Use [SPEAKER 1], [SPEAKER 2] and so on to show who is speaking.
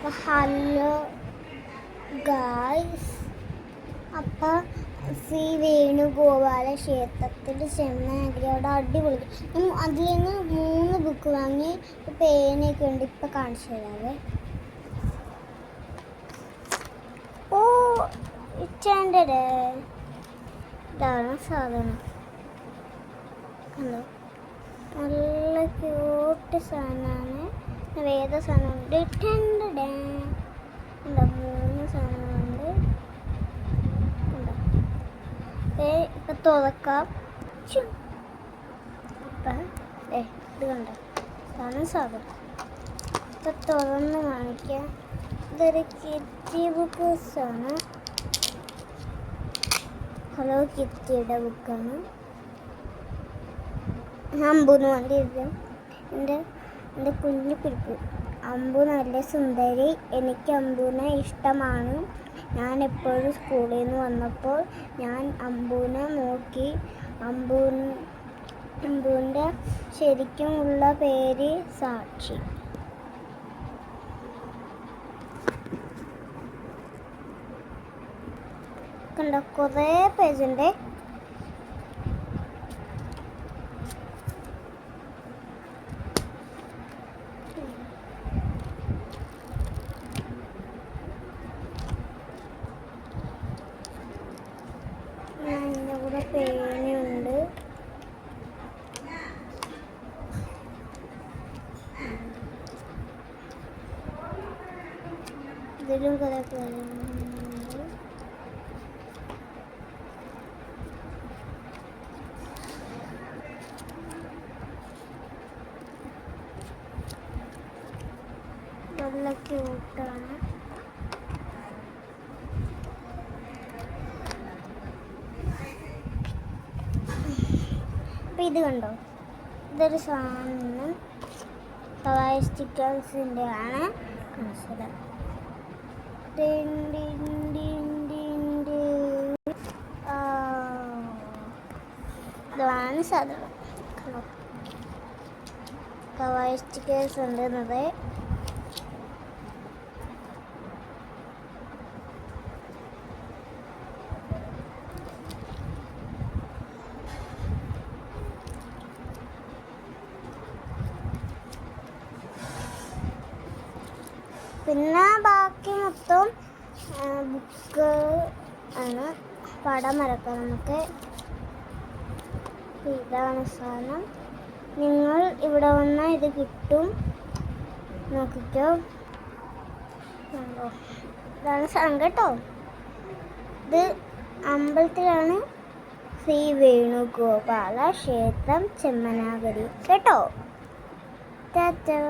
[SPEAKER 1] Hello guys, അപ്പം ശ്രീ വേണുഗോപാല ക്ഷേത്രത്തിൽ ചെമ്മനാഗിരി അവിടെ അടിപൊളി. അതിൽ നിന്ന് 3 ബുക്ക് വാങ്ങി. പേനയൊക്കെ ഉണ്ട്, ഇപ്പം കാണിച്ചു തരാവേ. ഓ ഇച്ചാൻ്റെ ഇതാണ് സാധനം, കണ്ടോ? നല്ല ക്യൂട്ട് സാധനമാണ്. വേദ സാധനമുണ്ട്, 3 സാധനമുണ്ട്. ഇപ്പം തുറക്കാം. ഇപ്പം ഇത് കണ്ടോ, സാധനം ഇപ്പം തുറന്ന് കാണിക്കാം. ഇതൊരു കിറ്റി ബുക്സാണ്. ഹലോ കിറ്റിയുടെ ബുക്കാണ്. അമ്പൂന്ന് വേണ്ടിയിരിക്കും. എൻ്റെ കുഞ്ഞു പിടിപ്പ് അമ്പു നല്ല സുന്ദരി. എനിക്ക് അമ്പൂനെ ഇഷ്ടമാണ്. ഞാൻ എപ്പോഴും സ്കൂളിൽ നിന്ന് വന്നപ്പോൾ ഞാൻ അമ്പൂനെ നോക്കി. അമ്പൂൻ്റെ ശരിക്കും ഉള്ള പേര് സാക്ഷി. കണ്ടോ, കുറേ പേജുണ്ട്. അതിൻ്റെ കൂടെ പേനയുണ്ട്. ഇതിലും കുറേ പേനയുണ്ട്. നല്ല ക്യൂട്ടാണ്. അപ്പം ഇത് കണ്ടോ, ഇതൊരു സാധനം ഹവായി സ്റ്റിക്കേഴ്സിൻ്റെ ആണ്. ഇതാണ് സാധനം. ഹവായി സ്റ്റിക്കേഴ്സ് ഉണ്ടെന്നത്. പിന്നെ ബാക്കി മൊത്തം ബുക്ക് ആണ്. പടം വരക്കാം നമുക്ക്. ഇതാണ് സാധനം. നിങ്ങൾ ഇവിടെ വന്നാൽ ഇത് കിട്ടും, നോക്കിക്കോ. ഇതാണ് സാധനം കേട്ടോ. ഇത് അമ്പലത്തിലാണ്, ശ്രീ വേണുഗോപാല ക്ഷേത്രം ചെമ്മനാഗിരി കേട്ടോ. ടാറ്റാ.